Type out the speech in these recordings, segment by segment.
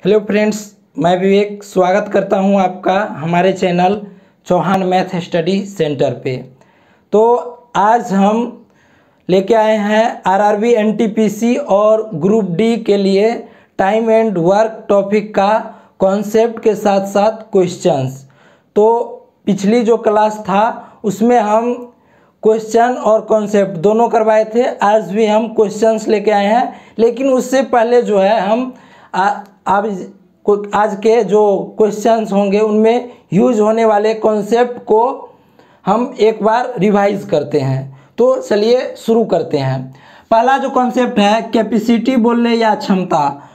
Hello friends, मैं विवेक स्वागत करता हूं आपका हमारे channel Chauhan math study centre पे। तो आज हम लेके आए हैं आरआरबी एनटीपीसी और ग्रुप डी के लिए टाइम एंड वर्क टॉपिक का कॉन्सेप्ट के साथ साथ क्वेश्चंस। तो पिछली जो क्लास था उसमें हम क्वेश्चन और कॉन्सेप्ट दोनों करवाए थे। आज भी हम क्वेश्चंस लेके आए हैं, लेकिन उससे पहले जो है हम आज के जो क्वेश्चंस होंगे उनमें यूज होने वाले कॉन्सेप्ट को हम एक बार रिवाइज करते हैं। तो चलिए शुरू करते हैं। पहला जो कॉन्सेप्ट है कैपेसिटी बोलने या क्षमता,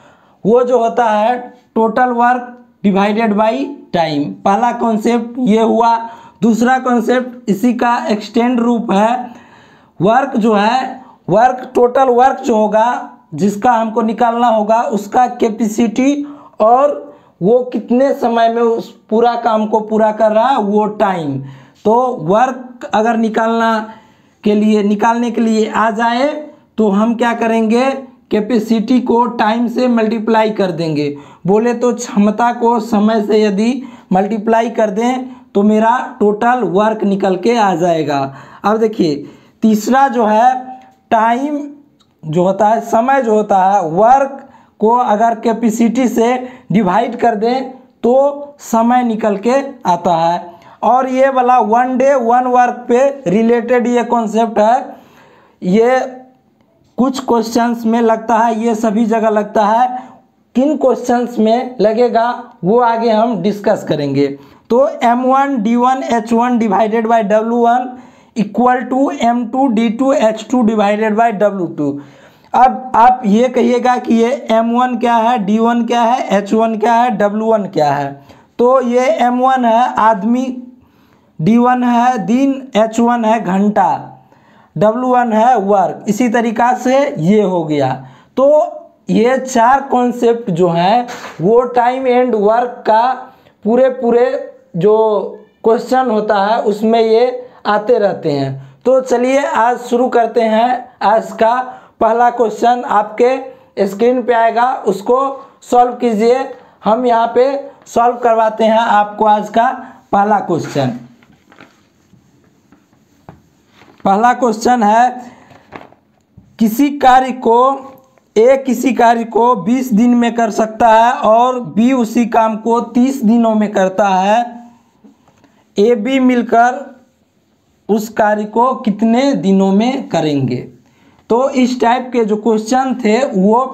वो जो होता है total work divided by time. पहला कॉन्सेप्ट ये हुआ। दूसरा कॉन्सेप्ट इसी का एक्सटेंड रूप है वर्क जो है, वर्क टोटल वर्क जो होगा जिसका हमको निकालना होगा उसका कैपेसिटी और वो कितने समय में उस पूरा काम को पूरा कर रहा है वो टाइम। तो वर्क अगर निकालने के लिए आ जाए तो हम क्या करेंगे, कैपेसिटी को टाइम से मल्टीप्लाई कर देंगे। बोले तो क्षमता को समय से यदि मल्टीप्लाई कर दें तो मेरा टोटल वर्क निकल के आ जाएगा। अब देखिए तीसरा जो है टाइम जो होता है, समय जो होता है, वर्क को अगर कैपेसिटी से डिवाइड कर दें तो समय निकल के आता है। और ये वाला वन डे वन वर्क पे रिलेटेड ये कॉन्सेप्ट है। ये कुछ क्वेश्चंस में लगता है, ये सभी जगह लगता है। किन क्वेश्चंस में लगेगा वो आगे हम डिस्कस करेंगे। तो m1 d1 h1 divided by w1 equal to m2 d2 h2 divided by w2। अब आप ये कहिएगा कि ये m1 क्या है, d1 क्या है, h1 क्या है, w1 क्या है। तो ये m1 है आदमी, d1 है दिन, h1 है घंटा, w1 है वर्क। इसी तरीक़ा से ये हो गया। तो ये चार कॉन्सेप्ट जो हैं वो टाइम एंड वर्क का पूरे जो क्वेश्चन होता है उसमें ये आते रहते हैं। तो चलिए आज शुरू करते हैं। आज का पहला क्वेश्चन आपके स्क्रीन पे आएगा, उसको सॉल्व कीजिए। हम यहाँ पे सॉल्व करवाते हैं आपको आज का पहला क्वेश्चन। पहला क्वेश्चन है किसी कार्य को 20 दिन में कर सकता है और बी उसी काम को 30 दिनों में करता है। ए बी मिलकर उस कार्य को कितने दिनों में करेंगे। तो इस टाइप के जो क्वेश्चन थे वो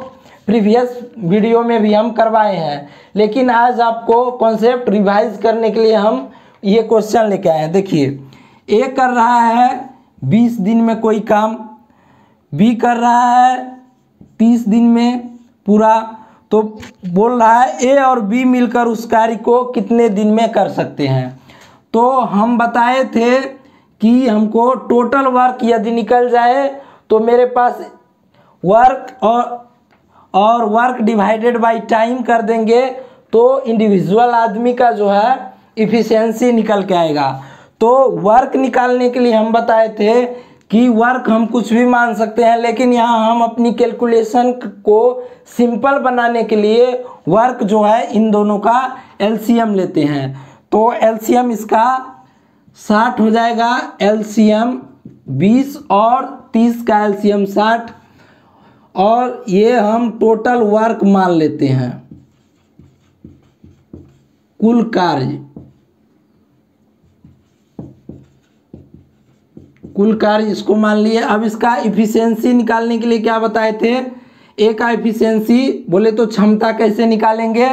प्रीवियस वीडियो में भी हम करवाए हैं, लेकिन आज आपको कॉन्सेप्ट रिवाइज करने के लिए हम ये क्वेश्चन लेके आए हैं। देखिए ए कर रहा है 20 दिन में कोई काम, बी कर रहा है 30 दिन में पूरा। तो बोल रहा है ए और बी मिलकर उस कार्य को कितने दिन में कर सकते हैं। तो हम बताए थे कि हमको टोटल वर्क यदि निकल जाए तो मेरे पास वर्क और वर्क डिवाइडेड बाय टाइम कर देंगे तो इंडिविजुअल आदमी का जो है इफ़िशियंसी निकल के आएगा। तो वर्क निकालने के लिए हम बताए थे कि वर्क हम कुछ भी मान सकते हैं, लेकिन यहाँ हम अपनी कैलकुलेशन को सिंपल बनाने के लिए वर्क जो है इन दोनों का एलसीएम लेते हैं। तो एलसीएम इसका 60 हो जाएगा, एलसीएम 20 और 30 का एलसीएम 60, और ये हम टोटल वर्क मान लेते हैं, कुल कार्य इसको मान लिए। अब इसका इफिशियंसी निकालने के लिए क्या बताए थे, ए का इफिशियंसी बोले तो क्षमता कैसे निकालेंगे,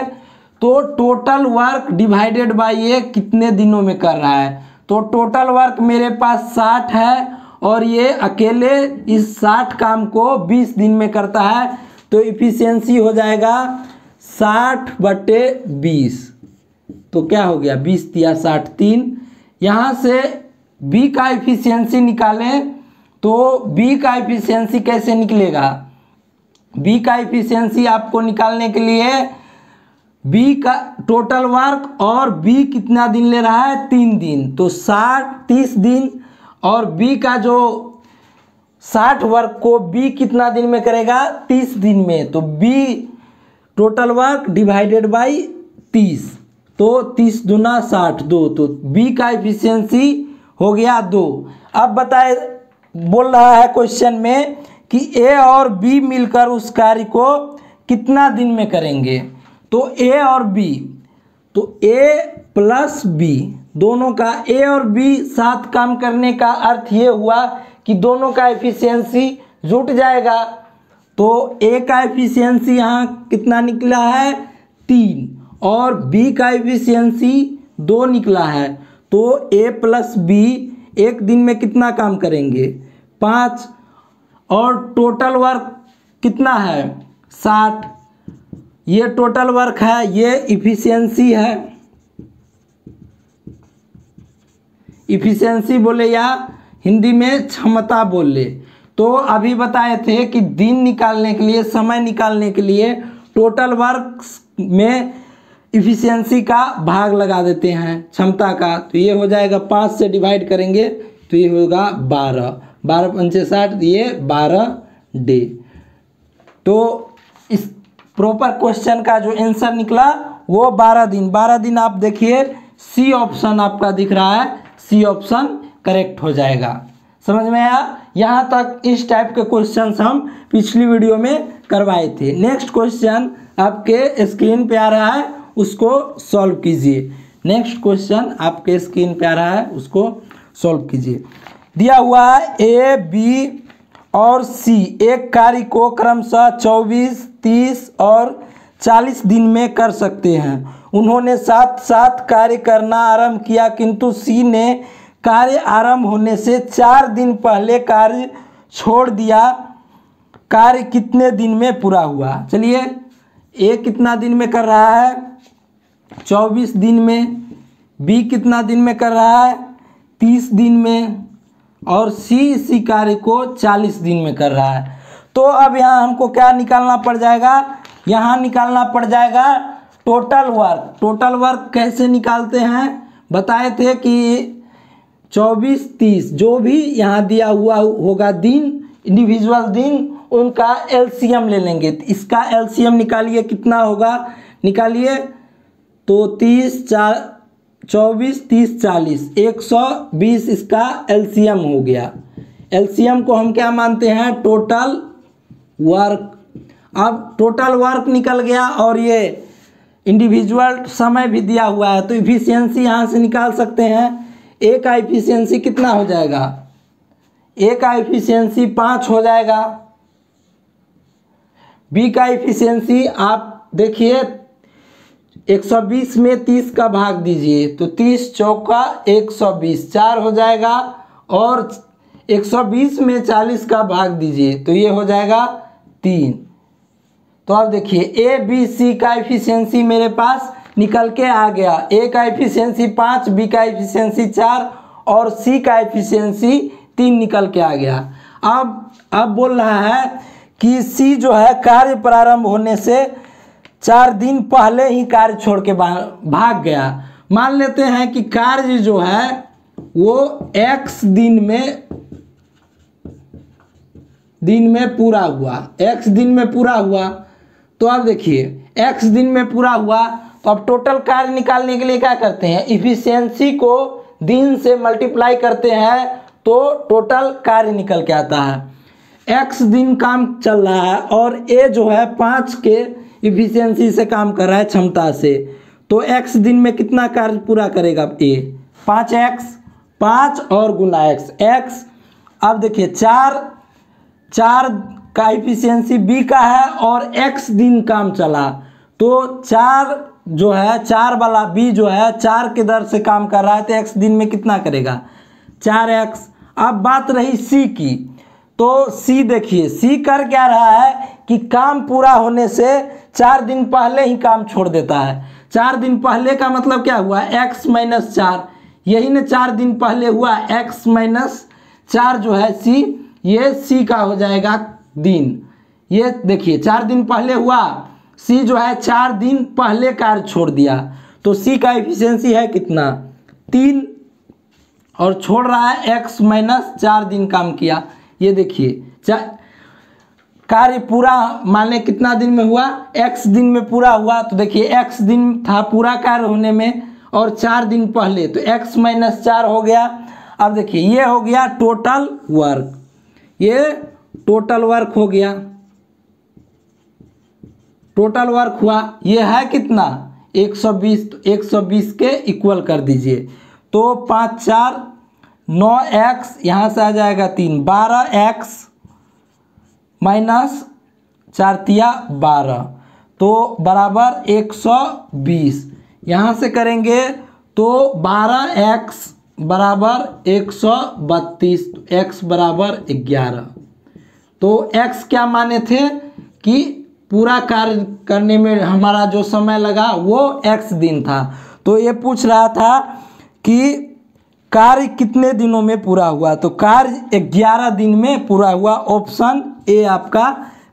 तो टोटल वर्क डिवाइडेड बाय ये कितने दिनों में कर रहा है। तो टोटल वर्क मेरे पास 60 है और ये अकेले इस 60 काम को 20 दिन में करता है। तो इफिशियंसी हो जाएगा 60/20। तो क्या हो गया 20 या 60 3। यहाँ से बी का इफिशियंसी निकालें तो बी का इफिशियंसी कैसे निकलेगा। बी का इफिशियंसी आपको निकालने के लिए बी का टोटल वर्क और बी कितना दिन ले रहा है 3 दिन, तो 30 दिन, और बी का जो 60 वर्क को बी कितना दिन में करेगा 30 दिन में। तो B total work divided by 30, तो 30 दूना 60, 2, तो बी का एफिशिएंसी हो गया 2। अब बताए, बोल रहा है क्वेश्चन में कि ए और बी मिलकर उस कार्य को कितना दिन में करेंगे। तो ए और बी, तो ए प्लस बी, दोनों का ए और बी साथ काम करने का अर्थ ये हुआ कि दोनों का एफिशिएंसी जुट जाएगा। तो ए का एफिशिएंसी यहाँ कितना निकला है 3 और बी का एफिशिएंसी 2 निकला है। तो ए प्लस बी एक दिन में कितना काम करेंगे 5, और टोटल वर्क कितना है 60। ये टोटल वर्क है, ये इफिशियंसी है। इफिशियंसी बोले या हिंदी में क्षमता बोल ले। तो अभी बताए थे कि दिन निकालने के लिए, समय निकालने के लिए टोटल वर्क में इफिशियंसी का भाग लगा देते हैं क्षमता का। तो ये हो जाएगा 5 से डिवाइड करेंगे तो ये होगा 12, 12 पंचे 60, ये 12 डे। तो इस प्रॉपर क्वेश्चन का जो आंसर निकला वो 12 दिन। 12 दिन आप देखिए सी ऑप्शन आपका दिख रहा है, सी ऑप्शन करेक्ट हो जाएगा। समझ में आया? यहाँ तक इस टाइप के क्वेश्चंस हम पिछली वीडियो में करवाए थे। नेक्स्ट क्वेश्चन आपके स्क्रीन पे आ रहा है, उसको सॉल्व कीजिए। नेक्स्ट क्वेश्चन आपके स्क्रीन पे आ रहा है, उसको सॉल्व कीजिए। दिया हुआ है ए, बी और सी एक कार्य को क्रमशः 24, 30 और 40 दिन में कर सकते हैं। उन्होंने साथ साथ कार्य करना आरंभ किया, किंतु सी ने कार्य आरंभ होने से 4 दिन पहले कार्य छोड़ दिया। कार्य कितने दिन में पूरा हुआ? चलिए, ए कितना दिन में कर रहा है 24 दिन में, बी कितना दिन में कर रहा है 30 दिन में, और सी इसी कार्य को 40 दिन में कर रहा है। तो अब यहाँ हमको क्या निकालना पड़ जाएगा? यहाँ निकालना पड़ जाएगा टोटल वर्क। टोटल वर्क कैसे निकालते हैं बताए थे कि 24, 30 जो भी यहाँ दिया हुआ होगा दिन, इंडिविजुअल दिन, उनका एलसीएम ले लेंगे। इसका एलसीएम निकालिए, कितना होगा निकालिए। तो 30, 24, 30, 40, 120 इसका एलसीएम हो गया। एलसीएम को हम क्या मानते हैं? Total work. अब टोटल वर्क निकल गया और ये इंडिविजुअल समय भी दिया हुआ है, तो इफिशियंसी यहाँ से निकाल सकते हैं। ए का इफिशियंसी कितना हो जाएगा? ए का इफिशियंसी 5 हो जाएगा। बी का इफिशियंसी आप देखिए 120 में 30 का भाग दीजिए, तो 30 चौका 120, 4 हो जाएगा, और 120 में 40 का भाग दीजिए तो ये हो जाएगा 3। तो अब देखिए ए, बी, सी का एफिशिएंसी मेरे पास निकल के आ गया। ए का एफिशिएंसी 5, बी का एफिशिएंसी 4 और सी का एफिशिएंसी 3 निकल के आ गया। अब बोल रहा है कि सी जो है कार्य प्रारंभ होने से 4 दिन पहले ही कार्य छोड़ के भाग गया। मान लेते हैं कि कार्य जो है वो x दिन में पूरा हुआ, x दिन में पूरा हुआ। तो अब देखिए x दिन में पूरा हुआ, तो अब टोटल कार्य निकालने के लिए क्या करते हैं? इफिशियंसी को दिन से मल्टीप्लाई करते हैं तो टोटल कार्य निकल के आता है। x दिन काम चल रहा है और a जो है 5 के इफिशियंसी से काम कर रहा है, क्षमता से। तो x दिन में कितना कार्य पूरा करेगा a? 5x, 5 और गुना x। अब देखिए 4 का इफिशियंसी b का है और x दिन काम चला, तो 4 जो है 4 वाला b जो है 4 के दर से काम कर रहा है, तो x दिन में कितना करेगा 4x। अब बात रही c की, तो c देखिए c कर क्या रहा है कि काम पूरा होने से 4 दिन पहले ही काम छोड़ देता है। 4 दिन पहले का मतलब क्या हुआ? x - 4, यही ना 4 दिन पहले हुआ। x - 4 जो है c, ये c का हो जाएगा दिन। ये देखिए 4 दिन पहले हुआ, c जो है 4 दिन पहले कार्य छोड़ दिया, तो c का एफिशिएंसी है कितना 3, और छोड़ रहा है x - 4 दिन काम किया। ये देखिए कार्य पूरा मान लें कितना दिन में हुआ, x दिन में पूरा हुआ। तो देखिए x दिन था पूरा कार्य होने में और 4 दिन पहले, तो x - 4 हो गया। अब देखिए ये हो गया टोटल वर्क, ये टोटल वर्क हो गया, टोटल वर्क हुआ। ये है कितना 120, तो 120 के इक्वल कर दीजिए। तो 5 × 4 9x, यहाँ से आ जाएगा 3, 12x - 4 × 12 तो बराबर 120। यहाँ से करेंगे तो 12x बराबर 132, तो x बराबर 11। तो x क्या माने थे कि पूरा कार्य करने में हमारा जो समय लगा वो x दिन था। तो ये पूछ रहा था कि कार्य कितने दिनों में पूरा हुआ, तो कार्य 11 दिन में पूरा हुआ। ऑप्शन ए आपका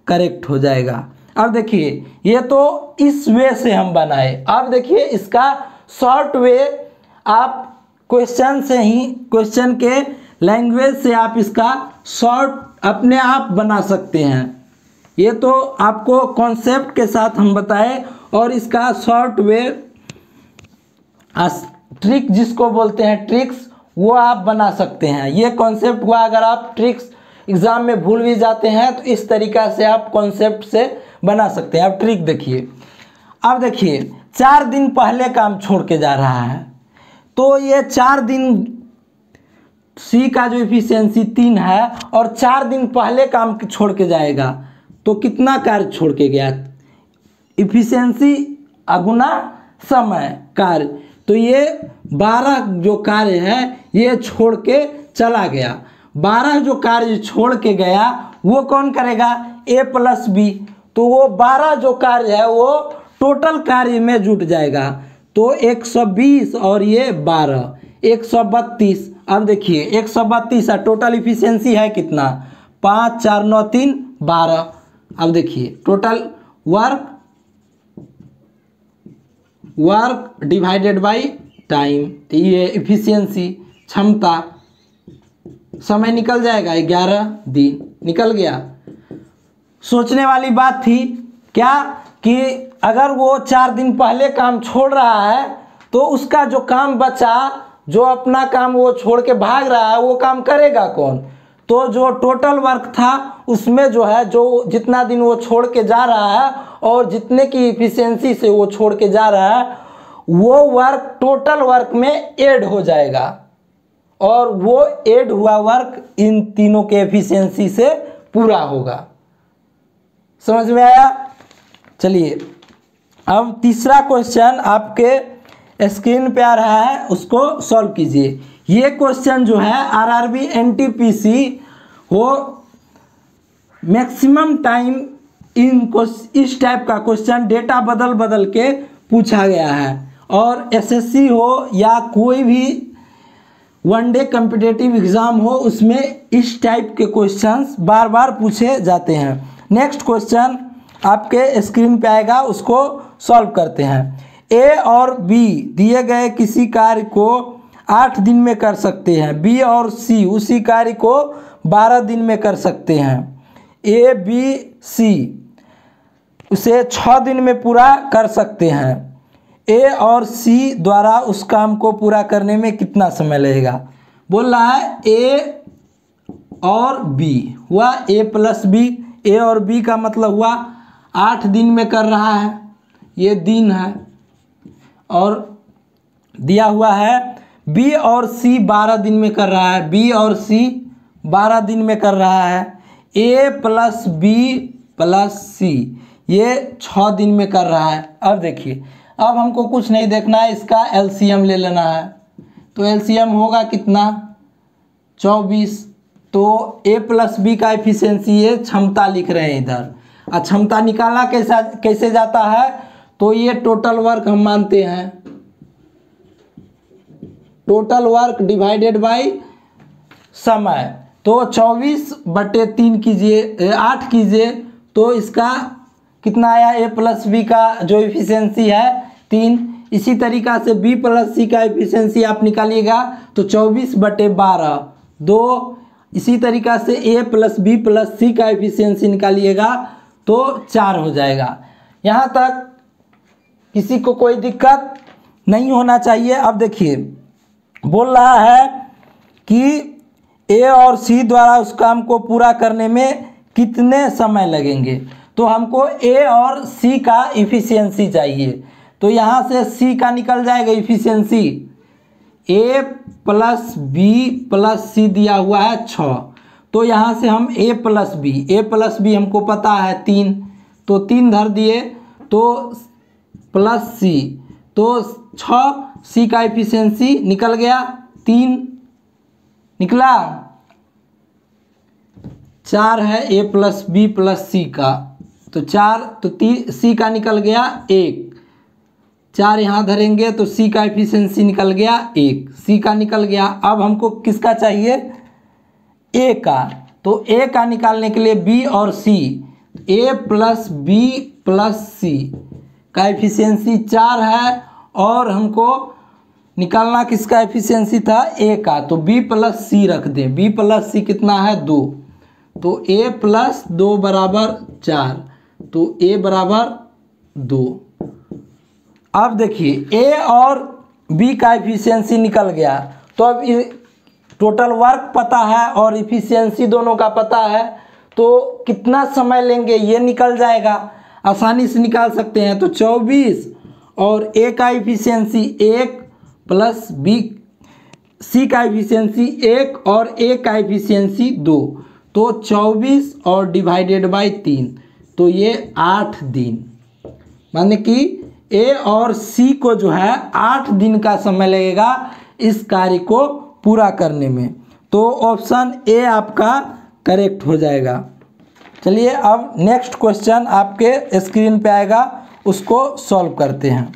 करेक्ट हो जाएगा। अब देखिए ये तो इस वे से हम बनाए। अब देखिए इसका शॉर्ट वे, आप क्वेश्चन से ही, क्वेश्चन के लैंग्वेज से आप इसका शॉर्ट अपने आप बना सकते हैं। ये तो आपको कॉन्सेप्ट के साथ हम बताए और इसका शॉर्ट वे ट्रिक जिसको बोलते हैं ट्रिक्स, वो आप बना सकते हैं। ये कॉन्सेप्ट हुआ, अगर आप ट्रिक्स एग्जाम में भूल भी जाते हैं तो इस तरीक़ा से आप कॉन्सेप्ट से बना सकते हैं। अब ट्रिक देखिए, अब देखिए 4 दिन पहले काम छोड़ के जा रहा है, तो ये 4 दिन सी का जो इफिशियंसी 3 है और 4 दिन पहले काम छोड़ के जाएगा तो कितना कार्य छोड़ के गया, इफिशियंसी अगुना समय कार्य, तो ये 12 जो कार्य है ये छोड़ के चला गया। 12 जो कार्य छोड़ के गया वो कौन करेगा, a + b, तो वो 12 जो कार्य है वो टोटल कार्य में जुट जाएगा। तो 120 और ये 12 132। अब देखिए 132 है, टोटल इफिशियंसी है कितना 5 × 4 = 9 3 12। अब देखिए total work divided by time, ये इफिशियंसी क्षमता, समय निकल जाएगा 11 दिन निकल गया। सोचने वाली बात थी क्या कि अगर वो 4 दिन पहले काम छोड़ रहा है तो उसका जो काम बचा, जो अपना काम वो छोड़ के भाग रहा है, वो काम करेगा कौन। तो जो टोटल वर्क था उसमें जो है, जो जितना दिन वो छोड़ के जा रहा है और जितने की इफिशियंसी से वो छोड़ के जा रहा है वो वर्क टोटल वर्क में ऐड हो जाएगा और वो ऐड हुआ वर्क इन तीनों के एफिशिएंसी से पूरा होगा। समझ में आया। चलिए अब तीसरा क्वेश्चन आपके स्क्रीन पे आ रहा है, उसको सॉल्व कीजिए। ये क्वेश्चन जो है आरआरबी एनटीपीसी हो मैक्सिमम टाइम इन इस टाइप का क्वेश्चन डेटा बदल बदल के पूछा गया है और एसएससी हो या कोई भी वनडे कॉम्पिटिटिव एग्जाम हो उसमें इस टाइप के क्वेश्चंस बार बार पूछे जाते हैं। नेक्स्ट क्वेश्चन आपके स्क्रीन पे आएगा, उसको सॉल्व करते हैं। ए और बी दिए गए किसी कार्य को 8 दिन में कर सकते हैं, बी और सी उसी कार्य को 12 दिन में कर सकते हैं। ए बी सी उसे 6 दिन में पूरा कर सकते हैं। ए और सी द्वारा उस काम को पूरा करने में कितना समय लगेगा। बोल रहा है ए और बी हुआ ए प्लस बी, ए और बी का मतलब हुआ 8 दिन में कर रहा है, ये दिन है, और दिया हुआ है बी और सी 12 दिन में कर रहा है, बी और सी 12 दिन में कर रहा है। ए प्लस बी प्लस सी ये 6 दिन में कर रहा है। अब देखिए अब हमको कुछ नहीं देखना है, इसका एलसीएम ले लेना है। तो एलसीएम होगा कितना 24। तो ए प्लस बी का एफिशिएंसी ये क्षमता लिख रहे हैं इधर, और क्षमता निकालना कैसे जाता है, तो ये टोटल वर्क हम मानते हैं, टोटल वर्क डिवाइडेड बाय समय। तो 24/3 कीजिए 8 कीजिए तो इसका कितना आया, ए प्लस बी का जो एफिशिएंसी है 3। इसी तरीक़ा से बी प्लस सी का एफिशिएंसी आप निकालिएगा तो 24/12 2 इसी तरीक़ा से ए प्लस बी प्लस सी का एफिशिएंसी निकालिएगा तो 4 हो जाएगा। यहाँ तक किसी को कोई दिक्कत नहीं होना चाहिए। अब देखिए बोल रहा है कि ए और सी द्वारा उस काम को पूरा करने में कितने समय लगेंगे, तो हमको ए और सी का इफ़िशियंसी चाहिए। तो यहाँ से सी का निकल जाएगा इफ़िशियंसी, ए प्लस बी प्लस सी दिया हुआ है 6, तो यहाँ से हम ए प्लस बी हमको पता है 3, तो 3 धर दिए तो प्लस सी, तो 6 सी का इफ़िशियंसी निकल गया 3 निकला। 4 है ए प्लस बी प्लस सी का, तो 4 तो सी का निकल गया 1, 4 यहाँ धरेंगे तो सी का एफिशिएंसी निकल गया 1, सी का निकल गया। अब हमको किसका चाहिए, ए का, तो ए का निकालने के लिए बी और सी, ए प्लस बी प्लस सी का एफिशिएंसी 4 है और हमको निकालना किसका एफिशिएंसी था, ए का, तो बी प्लस सी रख दें। बी प्लस सी कितना है 2, तो ए प्लस 2 बराबर 4, तो ए बराबर 2। अब देखिए ए और बी का एफिशिएंसी निकल गया, तो अब टोटल वर्क पता है और इफिशियंसी दोनों का पता है, तो कितना समय लेंगे ये निकल जाएगा, आसानी से निकाल सकते हैं। तो 24 और ए का इफिशियंसी 1 प्लस बी सी का इफिशियंसी 1 और ए का इफिशियंसी 2, तो 24 और डिवाइडेड बाय 3, तो ये 8 दिन, माने कि ए और सी को जो है 8 दिन का समय लगेगा इस कार्य को पूरा करने में। तो ऑप्शन ए आपका करेक्ट हो जाएगा। चलिए अब नेक्स्ट क्वेश्चन आपके स्क्रीन पे आएगा, उसको सॉल्व करते हैं।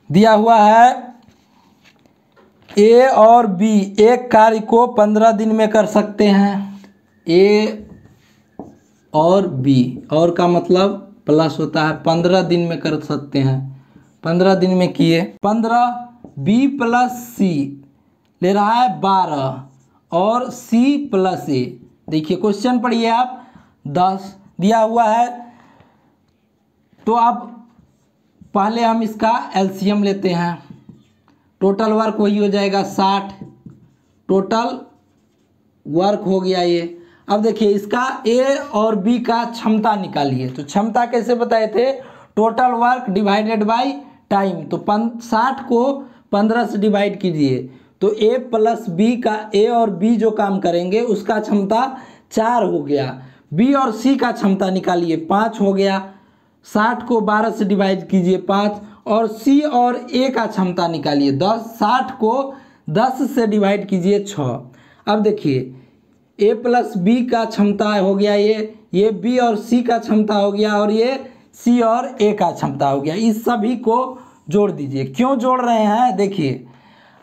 दिया हुआ है ए और बी एक कार्य को 15 दिन में कर सकते हैं। ए और बी, और का मतलब प्लस होता है, 15 दिन में कर सकते हैं। 15 दिन में किए 15, बी प्लस सी ले रहा है 12 और सी प्लस ए, देखिए क्वेश्चन पढ़िए आप, 10 दिया हुआ है। तो अब पहले हम इसका एलसीएम लेते हैं, टोटल वर्क वही हो जाएगा 60, टोटल वर्क हो गया ये। अब देखिए इसका ए और बी का क्षमता निकालिए, तो क्षमता कैसे बताए थे, total work divided by time, तो 60 को 15 से डिवाइड कीजिए, तो ए प्लस बी का, ए और बी जो काम करेंगे उसका क्षमता 4 हो गया। बी और सी का क्षमता निकालिए, 5 हो गया, 60 को 12 से डिवाइड कीजिए 5, और सी और ए का क्षमता निकालिए 10, 60 को 10 से डिवाइड कीजिए 6। अब देखिए ए प्लस बी का क्षमता हो गया ये बी और सी का क्षमता हो गया, और ये सी और ए का क्षमता हो गया। इस सभी को जोड़ दीजिए। क्यों जोड़ रहे हैं, देखिए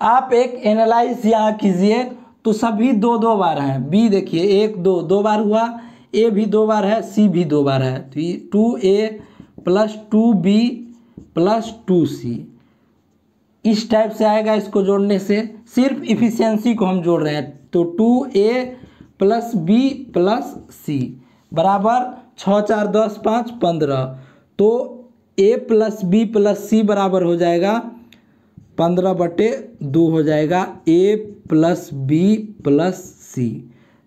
आप एक एनालाइज यहाँ कीजिए, तो सभी 2-2 बार हैं। बी देखिए 1 2 2 बार हुआ, ए भी 2 बार है, सी भी 2 बार है, तो 2a plus 2b plus 2c, इस टाइप से आएगा। इसको जोड़ने से सिर्फ इफिशियंसी को हम जोड़ रहे हैं, तो 2a प्लस बी प्लस सी बराबर 6 4 10 5 15, तो a प्लस बी प्लस सी बराबर हो जाएगा 15/2 हो जाएगा a प्लस बी प्लस सी।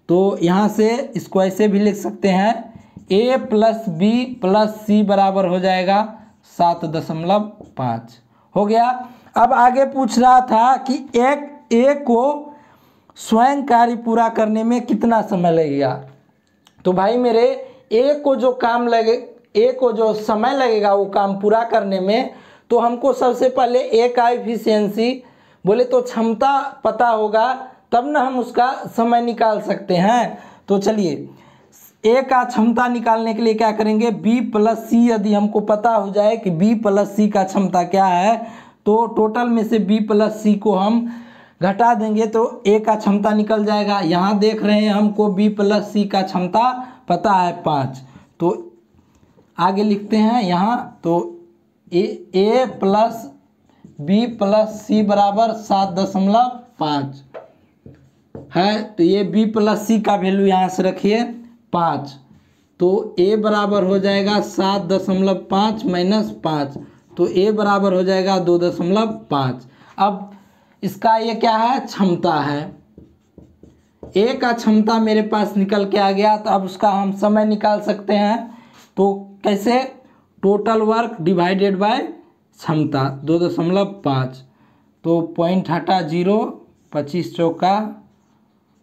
तो यहाँ से इसको ऐसे भी लिख सकते हैं, a प्लस बी प्लस सी बराबर हो जाएगा 7.5 हो गया। अब आगे पूछ रहा था कि एक ए को स्वयं कार्य पूरा करने में कितना समय लगेगा। तो भाई मेरे ए को जो समय लगेगा वो काम पूरा करने में, तो हमको सबसे पहले ए का एफिशिएंसी बोले तो क्षमता पता होगा, तब ना हम उसका समय निकाल सकते हैं। तो चलिए ए का क्षमता निकालने के लिए क्या करेंगे, बी प्लस सी यदि हमको पता हो जाए कि बी प्लस सी का क्षमता क्या है, तो टोटल में से बी प्लस सी को हम घटा देंगे तो ए का क्षमता निकल जाएगा। यहाँ देख रहे हैं हमको बी प्लस सी का क्षमता पता है 5। तो आगे लिखते हैं यहाँ, तो ए प्लस बी प्लस सी बराबर 7.5 है। तो ये बी प्लस सी का वैल्यू यहाँ से रखिए 5। तो ए बराबर हो जाएगा 7.5 माइनस 5, तो ए बराबर हो जाएगा 2.5। अब इसका ये क्या है, क्षमता है। ए का क्षमता मेरे पास निकल के आ गया। तो अब उसका हम समय निकाल सकते हैं। तो कैसे, टोटल वर्क डिवाइडेड बाय क्षमता 2.5। तो पॉइंट हटा 0, 25 चौका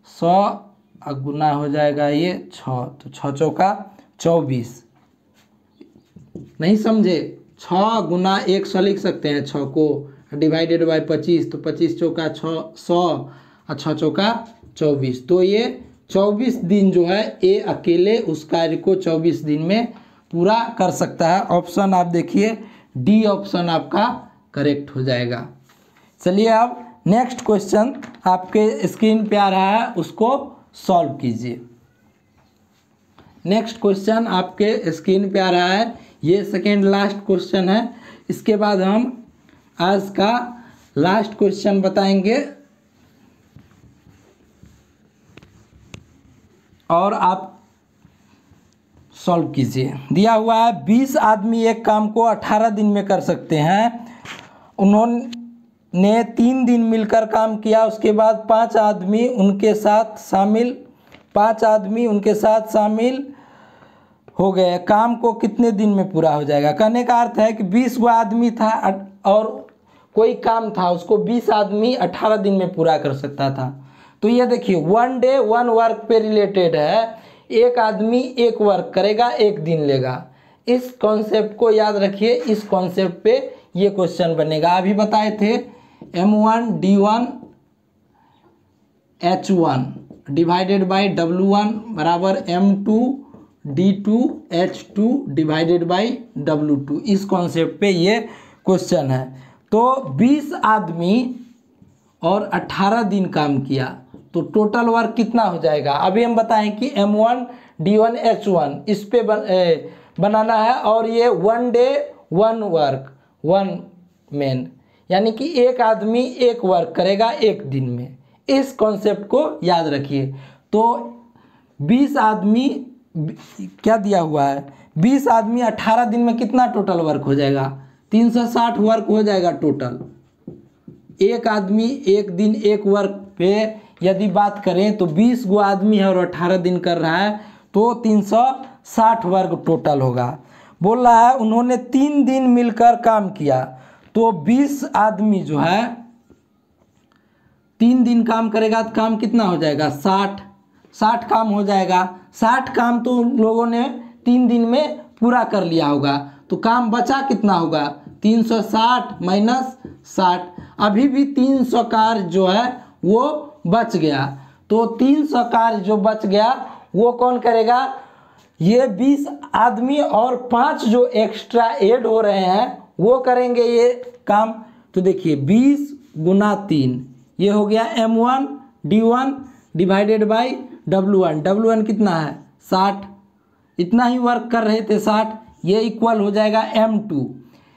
100 गुना हो जाएगा ये 6, तो 6 चौका 24। नहीं समझे, 6 गुना 100 लिख सकते हैं 6 को, डिवाइडेड बाय 25, तो 25 चौका 100 और 6 चौका 24। तो ये 24 दिन जो है ये अकेले उस कार्य को 24 दिन में पूरा कर सकता है। ऑप्शन आप देखिए डी ऑप्शन आपका करेक्ट हो जाएगा। चलिए अब नेक्स्ट क्वेश्चन आपके स्क्रीन पे आ रहा है, उसको सॉल्व कीजिए। नेक्स्ट क्वेश्चन आपके स्क्रीन पे आ रहा है, ये सेकेंड लास्ट क्वेश्चन है। इसके बाद हम आज का लास्ट क्वेश्चन बताएंगे और आप सॉल्व कीजिए। दिया हुआ है 20 आदमी एक काम को 18 दिन में कर सकते हैं। उन्होंने 3 दिन मिलकर काम किया, उसके बाद 5 आदमी उनके साथ शामिल हो गए। काम को कितने दिन में पूरा हो जाएगा? कहने का अर्थ है कि 20 गो आदमी था और कोई काम था, उसको 20 आदमी 18 दिन में पूरा कर सकता था। तो ये देखिए 1 डे 1 वर्क पे रिलेटेड है। एक आदमी एक वर्क करेगा, एक दिन लेगा। इस कॉन्सेप्ट को याद रखिए, इस कॉन्सेप्ट पे ये क्वेश्चन बनेगा। अभी बताए थे M1 D1 H1 divided by W1 बराबर M2 D2 H2 divided by W2। इस कॉन्सेप्ट पे ये क्वेश्चन है। तो 20 आदमी और 18 दिन काम किया, तो टोटल वर्क कितना हो जाएगा? अभी हम बताएं कि M1 D1 H1 इस पे बनाना है, और ये 1 डे 1 वर्क 1 मैन, यानी कि एक आदमी एक वर्क करेगा एक दिन में। इस कॉन्सेप्ट को याद रखिए। तो 20 आदमी क्या दिया हुआ है, 20 आदमी 18 दिन में कितना टोटल वर्क हो जाएगा? 360 वर्क हो जाएगा टोटल। एक आदमी एक दिन एक वर्क पे यदि बात करें तो 20 गो आदमी है और 18 दिन कर रहा है, तो 360 वर्ग टोटल होगा। बोल रहा है उन्होंने 3 दिन मिलकर काम किया, तो 20 आदमी जो है 3 दिन काम करेगा तो काम कितना हो जाएगा? 60 काम हो जाएगा। 60 काम तो उन लोगों ने 3 दिन में पूरा कर लिया होगा, तो काम बचा कितना होगा? 360 माइनस 60। अभी भी 300 कार्य जो है वो बच गया। तो 300 कार्य जो बच गया वो कौन करेगा? ये 20 आदमी और 5 जो एक्स्ट्रा ऐड हो रहे हैं वो करेंगे ये काम। तो देखिए 20 गुना 3, ये हो गया M1 D1 divided by W1। W1 कितना है? 60। इतना ही वर्क कर रहे थे 60। ये इक्वल हो जाएगा M2।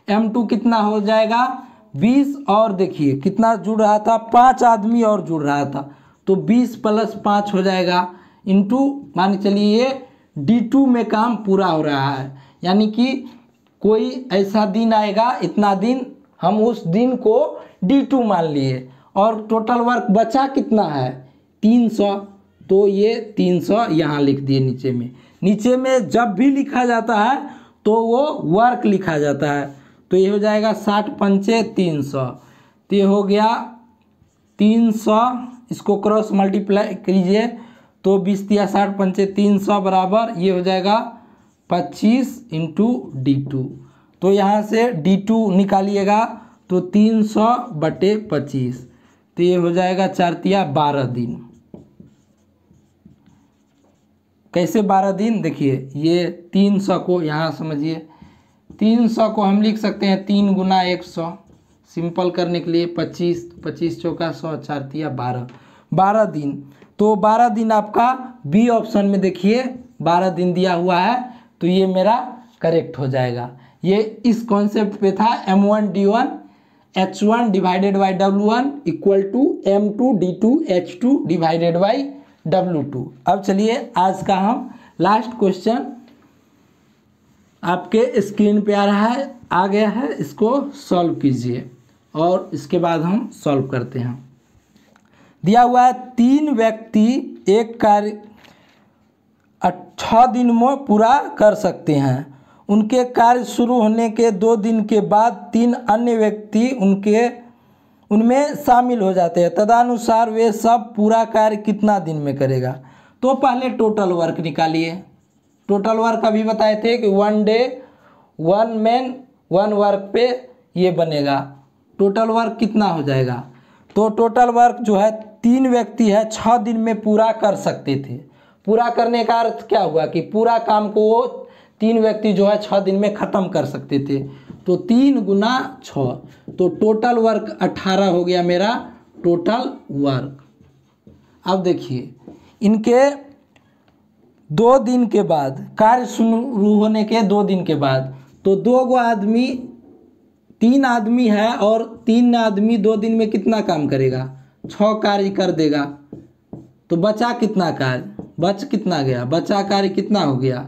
M2 कितना हो जाएगा? 20, और देखिए कितना जुड़ रहा था? 5 आदमी और जुड़ रहा था, तो 20 प्लस 5 हो जाएगा इंटू, मान चलिए ये D2 में काम पूरा हो रहा है। यानी कि कोई ऐसा दिन आएगा, इतना दिन हम उस दिन को D2 मान लिए, और टोटल वर्क बचा कितना है? 300। तो ये 300 यहाँ लिख दिए नीचे में। नीचे में जब भी लिखा जाता है तो वो वर्क लिखा जाता है। तो ये हो जाएगा 60 पंचे 300, तो ये हो गया 300। इसको क्रॉस मल्टीप्लाई कीजिए तो 20 दिया 60 पंचे 300 बराबर ये हो जाएगा 25 इंटू D2। तो यहाँ से D2 निकालिएगा तो 300/25, तो ये हो जाएगा 4 तिया 12 दिन। कैसे 12 दिन? देखिए ये 300 को यहाँ समझिए, 300 को हम लिख सकते हैं 3 गुना 100, सिंपल करने के लिए 25, 25 चौका 100, 4 तिया 12 दिन। तो 12 दिन आपका बी ऑप्शन में देखिए 12 दिन दिया हुआ है, तो ये मेरा करेक्ट हो जाएगा। ये इस कॉन्सेप्ट पे था M1D1 H1 divided by W1 equal to M2D2 H2 divided by W2। अब चलिए आज का हम लास्ट क्वेश्चन आपके स्क्रीन पे आ गया है, इसको सॉल्व कीजिए और इसके बाद हम सॉल्व करते हैं। दिया हुआ है 3 व्यक्ति एक कार्य 6 दिन में पूरा कर सकते हैं। उनके कार्य शुरू होने के 2 दिन के बाद 3 अन्य व्यक्ति उनमें शामिल हो जाते हैं। तदनुसार वे सब पूरा कार्य कितना दिन में करेगा। तो पहले टोटल वर्क निकालिए। टोटल वर्क अभी बताए थे कि 1 डे 1 मैन 1 वर्क पे ये बनेगा। टोटल वर्क कितना हो जाएगा। तो टोटल वर्क जो है 3 व्यक्ति है 6 दिन में पूरा कर सकते थे। पूरा करने का अर्थ क्या हुआ कि पूरा काम को वो 3 व्यक्ति जो है 6 दिन में ख़त्म कर सकते थे। तो 3 गुना 6, तो टोटल वर्क 18 हो गया मेरा टोटल वर्क। अब देखिए इनके 2 दिन के बाद, कार्य शुरू होने के 2 दिन के बाद, तो 3 आदमी है और 3 आदमी 2 दिन में कितना काम करेगा, 6 कार्य कर देगा। तो बचा कितना कार्य, बच कितना गया, बचा कार्य कितना हो गया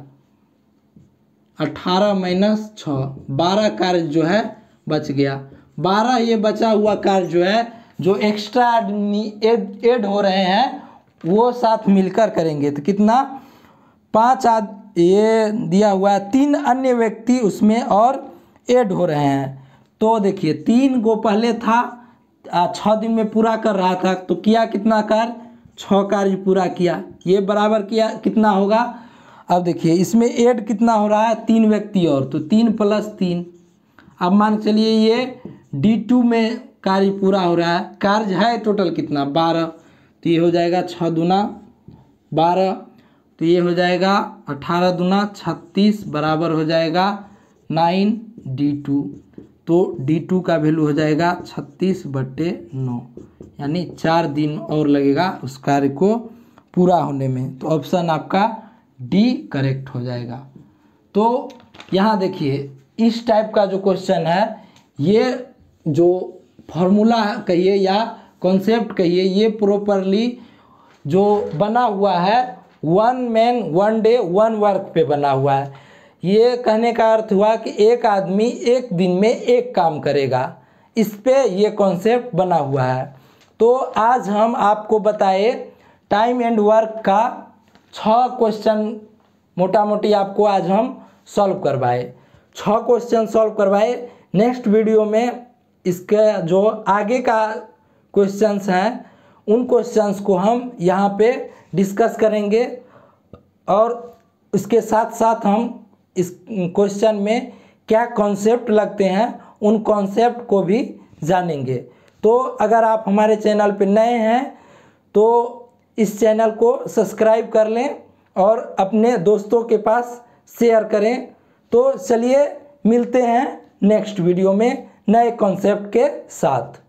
18 माइनस 6, 12 कार्य जो है बच गया। 12 ये बचा हुआ कार्य जो है, जो एक्स्ट्रा आदमी ऐड हो रहे हैं वो साथ मिलकर करेंगे। तो कितना 5 ये दिया हुआ है, 3 अन्य व्यक्ति उसमें और ऐड हो रहे हैं। तो देखिए 3 को पहले था 6 दिन में पूरा कर रहा था, तो किया कितना कार्य 6 कार्य पूरा किया। ये बराबर किया कितना होगा। अब देखिए इसमें ऐड कितना हो रहा है 3 व्यक्ति और, तो 3 प्लस 3। अब मान के चलिए ये D2 में कार्य पूरा हो रहा है। कार्य है टोटल कितना 12, तो ये हो जाएगा 6 दूना 12, तो ये हो जाएगा 18 दूना 36 बराबर हो जाएगा 9D2। तो D2 का वैल्यू हो जाएगा 36/9, यानी 4 दिन और लगेगा उस कार्य को पूरा होने में। तो ऑप्शन आपका डी करेक्ट हो जाएगा। तो यहाँ देखिए इस टाइप का जो क्वेश्चन है, ये जो फॉर्मूला कहिए या कॉन्सेप्ट कहिए, ये प्रॉपरली जो बना हुआ है 1 मैन 1 डे 1 वर्क पे बना हुआ है। ये कहने का अर्थ हुआ कि एक आदमी एक दिन में एक काम करेगा, इस पे ये कॉन्सेप्ट बना हुआ है। तो आज हम आपको बताए टाइम एंड वर्क का 6 क्वेश्चन मोटा मोटी आपको आज हम सॉल्व करवाए, 6 क्वेश्चन सॉल्व करवाए। नेक्स्ट वीडियो में इसके जो आगे का क्वेश्चंस हैं उन क्वेश्चंस को हम यहाँ पे डिस्कस करेंगे और इसके साथ साथ हम इस क्वेश्चन में क्या कॉन्सेप्ट लगते हैं उन कॉन्सेप्ट को भी जानेंगे। तो अगर आप हमारे चैनल पे नए हैं तो इस चैनल को सब्सक्राइब कर लें और अपने दोस्तों के पास शेयर करें। तो चलिए मिलते हैं नेक्स्ट वीडियो में नए कॉन्सेप्ट के साथ।